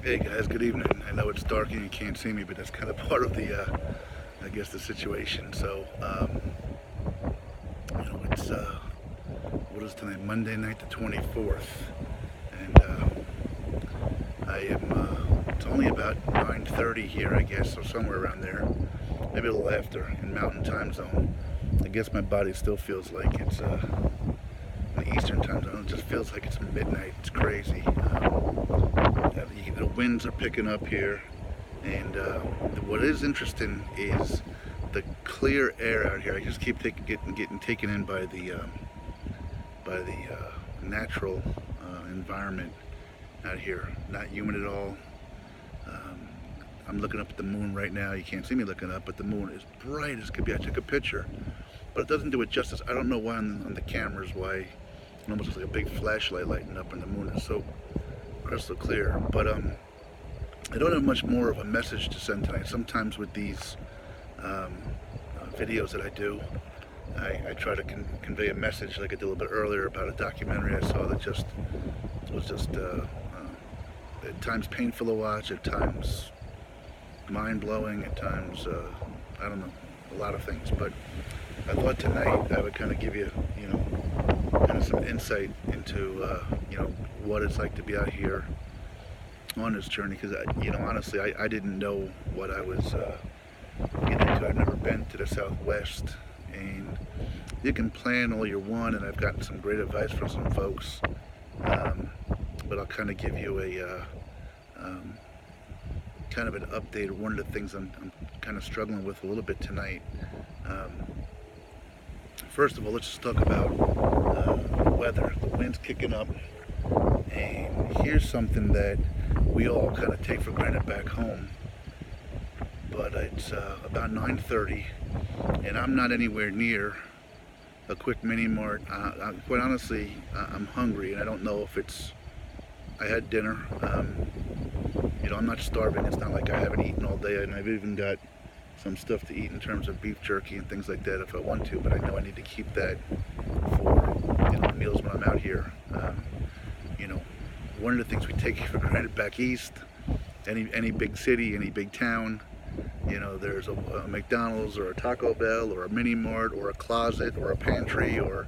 Hey guys, good evening. I know it's dark and you can't see me, but that's kind of part of the, I guess, the situation. So, it's, what is tonight? Monday night, the 24th. And I am, it's only about 9:30 here, I guess, or somewhere around there. Maybe a little after in Mountain Time Zone. I guess my body still feels like it's, in the Eastern Time Zone. It just feels like it's midnight. It's crazy. The winds are picking up here, and what is interesting is the clear air out here. I just keep getting taken in by the natural environment out here. Not humid at all. I'm looking up at the moon right now. You can't see me looking up, but the moon is bright as could be. I took a picture, but it doesn't do it justice. I don't know why on the cameras, why it almost looks like a big flashlight lighting up, and the moon is so crystal clear. But I don't have much more of a message to send tonight. Sometimes with these videos that I do, I try to convey a message, like I did a little bit earlier about a documentary I saw that was just at times painful to watch, at times mind-blowing, at times I don't know, a lot of things. But I thought tonight I would kind of give you, kind of some insight into what it's like to be out here on this journey, because honestly I didn't know what I was getting into. I've never been to the Southwest, and you can plan all you want, and I've gotten some great advice from some folks, but I'll kind of give you a kind of an update of one of the things I'm kind of struggling with a little bit tonight. First of all, let's just talk about weather. The wind's kicking up, and here's something that we all kind of take for granted back home. But it's about 9:30, and I'm not anywhere near a quick mini mart. Quite honestly, I'm hungry, and I don't know if I had dinner. I'm not starving. It's not like I haven't eaten all day, and I've even got some stuff to eat in terms of beef jerky and things like that if I want to, but I know I need to keep that for meals when I'm out here. One of the things we take for granted back east, any big city, any big town, there's a McDonald's or a Taco Bell or a mini mart or a closet or a pantry or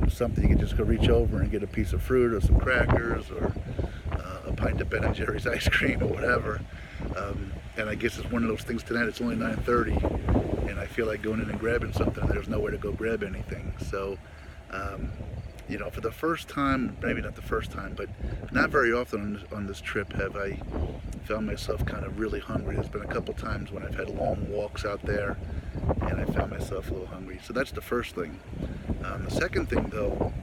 something you can just go reach over and get a piece of fruit or some crackers or a pint of Ben & Jerry's ice cream or whatever. And I guess it's one of those things tonight. It's only 9:30, and I feel like going in and grabbing something, and there's nowhere to go grab anything. So, for the first time, maybe not the first time, but not very often on this trip have I found myself kind of really hungry. There's been a couple times when I've had long walks out there, and I found myself a little hungry. So that's the first thing. The second thing, though,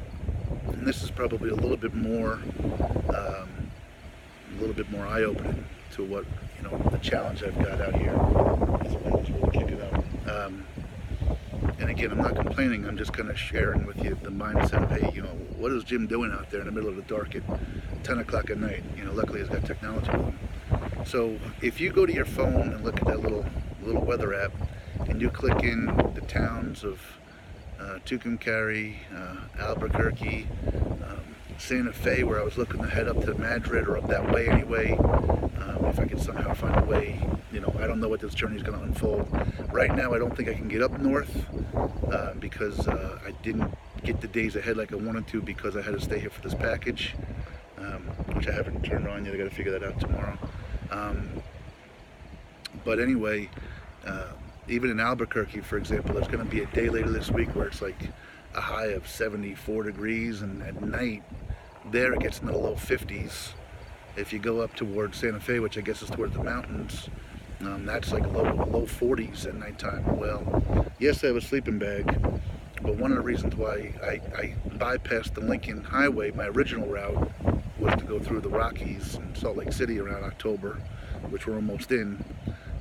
and this is probably a little bit more eye-opening to what the challenge I've got out here. Is the wind is really kicking up. And again, I'm not complaining. I'm just kind of sharing with you the mindset of, hey, what is Jim doing out there in the middle of the dark at 10 o'clock at night? Luckily he's got technology with him. So if you go to your phone and look at that little weather app, and you click in the towns of Tucumcari, Albuquerque, Santa Fe, where I was looking to head up to Madrid or up that way anyway, if I could somehow find a way. I don't know what this journey is going to unfold. Right now, I don't think I can get up north because I didn't get the days ahead like I wanted to, because I had to stay here for this package, which I haven't turned on yet. I got to figure that out tomorrow. But anyway, even in Albuquerque, for example, there's going to be a day later this week where it's like a high of 74 degrees, and at night there it gets in the low 50s. If you go up towards Santa Fe, which I guess is towards the mountains, that's like low 40s at nighttime. Well, yes, I have a sleeping bag, but one of the reasons why I bypassed the Lincoln Highway, my original route was to go through the Rockies and Salt Lake City around October, which we're almost in.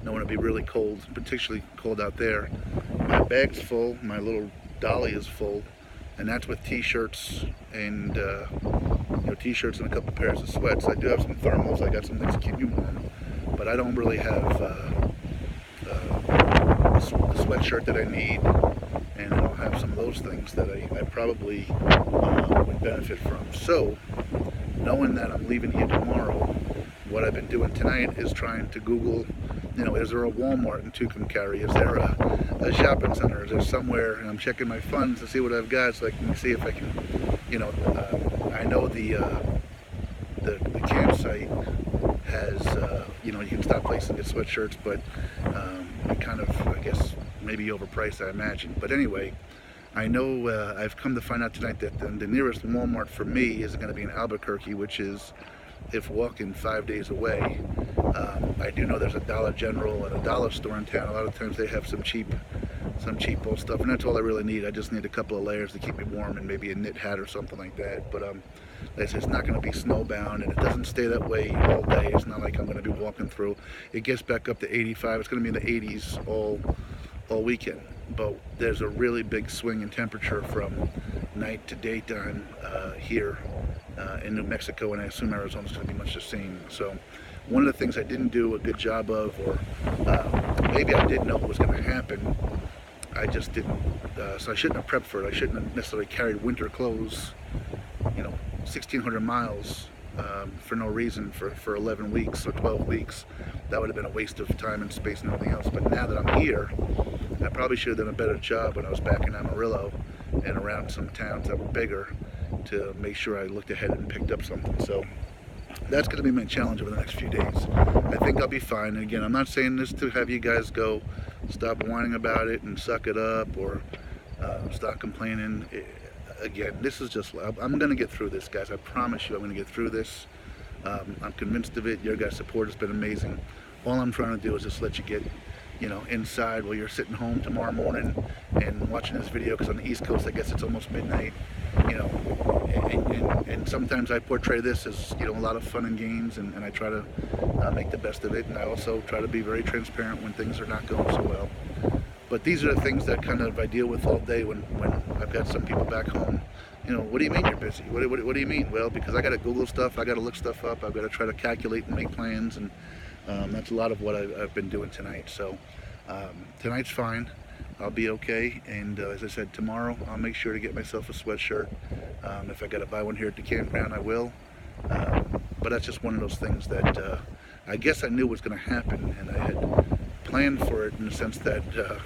I want to be really cold, particularly cold out there. My bag's full, my little dolly is full, and that's with t-shirts and t-shirts and a couple pairs of sweats. I do have some thermals. I got some things to keep me warm, but I don't really have the sweatshirt that I need, and I don't have some of those things that I probably would benefit from. So, knowing that I'm leaving here tomorrow, what I've been doing tonight is trying to Google, is there a Walmart in Tucumcari? Is there a shopping center? Is there somewhere? And I'm checking my funds to see what I've got so I can see if I can, I know the campsite has, you can stop places and get sweatshirts, but kind of, I guess, maybe overpriced, I imagine. But anyway, I know I've come to find out tonight that the nearest Walmart for me is going to be in Albuquerque, which is, if walking, 5 days away. I do know there's a Dollar General and a dollar store in town. A lot of times they have some cheap old stuff, and that's all I really need. I just need a couple of layers to keep me warm and maybe a knit hat or something like that. But like I said, it's not going to be snowbound, and it doesn't stay that way all day. It's not like I'm going to be walking through. It gets back up to 85. It's going to be in the 80s all weekend. But there's a really big swing in temperature from night to daytime here in New Mexico, and I assume Arizona's going to be much the same. So one of the things I didn't do a good job of, or maybe I did know what was going to happen, I just didn't, so I shouldn't have prepped for it. I shouldn't have necessarily carried winter clothes, 1,600 miles for no reason for 11 weeks or 12 weeks. That would have been a waste of time and space and everything else. But now that I'm here, I probably should have done a better job when I was back in Amarillo and around some towns that were bigger to make sure I looked ahead and picked up something. So that's going to be my challenge over the next few days. I think I'll be fine. And again, I'm not saying this to have you guys go stop whining about it and suck it up or stop complaining. Again, this is just, I'm going to get through this, guys. I promise you I'm going to get through this. I'm convinced of it. Your guys' support has been amazing. All I'm trying to do is just let you get, inside while you're sitting home tomorrow morning and watching this video, because on the East Coast, I guess it's almost midnight, and sometimes I portray this as, a lot of fun and games, and I try to make the best of it, and I also try to be very transparent when things are not going so well. But these are the things that kind of I deal with all day when I've got some people back home. What do you mean you're busy? What do you mean? Well, because I got to Google stuff, I got to look stuff up, I've got to try to calculate and make plans, and that's a lot of what I've been doing tonight. So tonight's fine. I'll be okay, and as I said, tomorrow I'll make sure to get myself a sweatshirt. If I got to buy one here at the campground, I will. But that's just one of those things that I guess I knew was going to happen, and I had planned for it in the sense that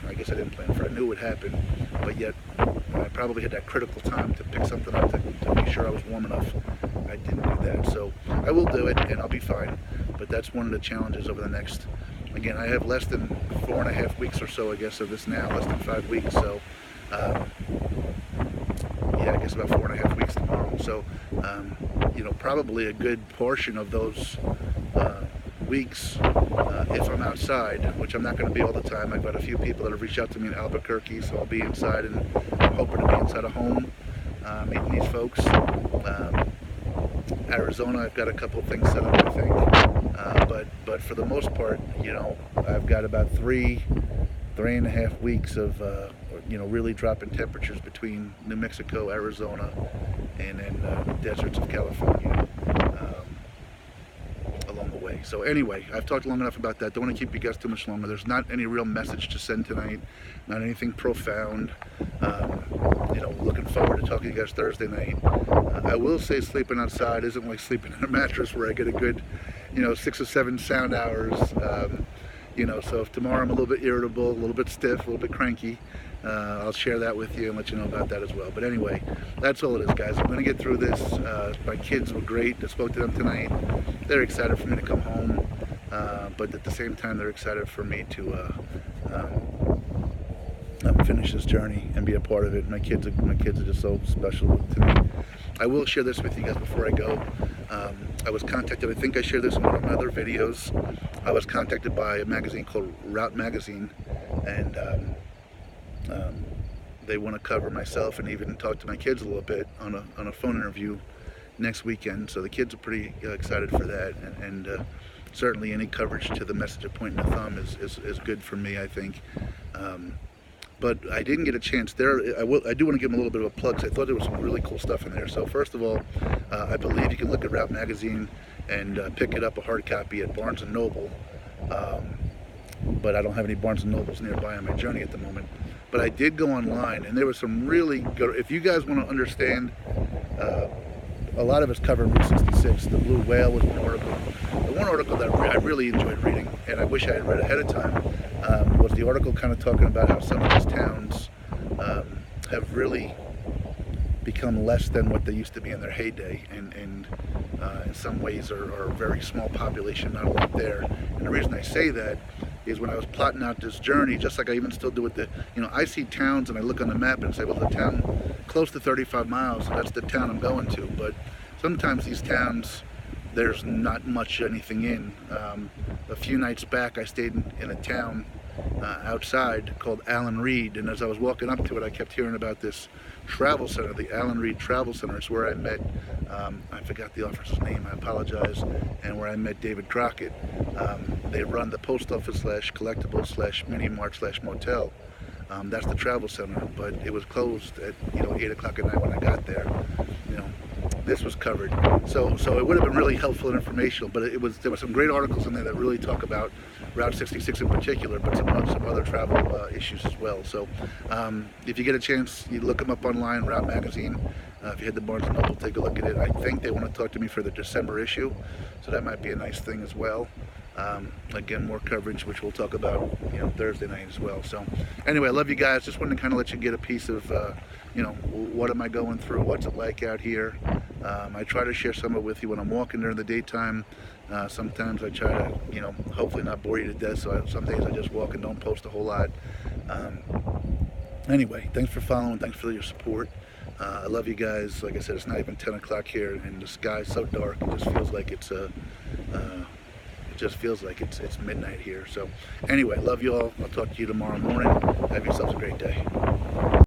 I guess I didn't plan for it. I knew it would happen, but yet I probably had that critical time to pick something up to make sure I was warm enough. I didn't do that, so I will do it, and I'll be fine. But that's one of the challenges over the next, again, I have less than 4.5 weeks or so, I guess, of this now, less than 5 weeks, so yeah, I guess about 4.5 weeks tomorrow. So, probably a good portion of those weeks, if I'm outside, which I'm not going to be all the time. I've got a few people that have reached out to me in Albuquerque, so I'll be inside, and I'm hoping to be inside a home, meeting these folks. Arizona, I've got a couple things set up, I think, but for the most part, I've got about 3.5 weeks of really dropping temperatures between New Mexico, Arizona, and then the deserts of California along the way. So anyway, I've talked long enough about that. Don't want to keep you guys too much longer. There's not any real message to send tonight, not anything profound. Looking forward to talking to you guys Thursday night. I will say sleeping outside isn't like sleeping in a mattress where I get a good 6 or 7 sound hours. So if tomorrow I'm a little bit irritable, a little bit stiff, a little bit cranky, I'll share that with you and let you know about that as well. But anyway, that's all it is, guys. I'm going to get through this. My kids were great. I spoke to them tonight. They're excited for me to come home, but at the same time, they're excited for me to finish this journey and be a part of it. My kids are just so special to me. I will share this with you guys before I go. I was contacted, I think I shared this in one of my other videos. I was contacted by a magazine called Route Magazine, and they want to cover myself and even talk to my kids a little bit on a phone interview next weekend. So the kids are pretty excited for that, and certainly any coverage to the message of pointing the thumb is good for me, I think. But I didn't get a chance there. I do want to give them a little bit of a plug, because I thought there was some really cool stuff in there. So first of all, I believe you can look at Route Magazine and pick it up, a hard copy, at Barnes & Noble. But I don't have any Barnes & Nobles nearby on my journey at the moment. But I did go online, and there was some really good, if you guys want to understand a lot of it's covering Route 66. The blue whale was one article. The one article that I really enjoyed reading, and I wish I had read ahead of time, was the article kind of talking about how some of these towns have really become less than what they used to be in their heyday, and in some ways are a very small population, not a lot there. And the reason I say that is when I was plotting out this journey, just like I even still do with the, I see towns and I look on the map and say, well, the town close to 35 miles, that's the town I'm going to. But sometimes these towns, there's not much anything in. A few nights back, I stayed in a town outside called Allen Reed, and as I was walking up to it, I kept hearing about this travel center, the Allen Reed Travel Center. It's where I met, I forgot the officer's name, I apologize, and where I met David Crockett. They run the post office / collectible / mini mart / motel. That's the travel center, but it was closed at 8 o'clock at night when I got there. This was covered, so it would have been really helpful and informational. But there were some great articles in there that really talk about Route 66 in particular, but some other travel issues as well. So if you get a chance, you look them up online, Route Magazine. If you head to Barnes & Noble, take a look at it. I think they want to talk to me for the December issue, so that might be a nice thing as well. Again, more coverage, which we'll talk about Thursday night as well. So anyway, I love you guys. Just wanted to kind of let you get a piece of what am I going through, what's it like out here. I try to share some of it with you when I'm walking during the daytime. Sometimes I try to hopefully not bore you to death, so some days I just walk and don't post a whole lot. Anyway, thanks for following, thanks for your support. I love you guys. Like I said, it's not even 10 o'clock here and the sky's so dark, it just feels like it's midnight here. So anyway, love you all. I'll talk to you tomorrow morning. Have yourselves a great day.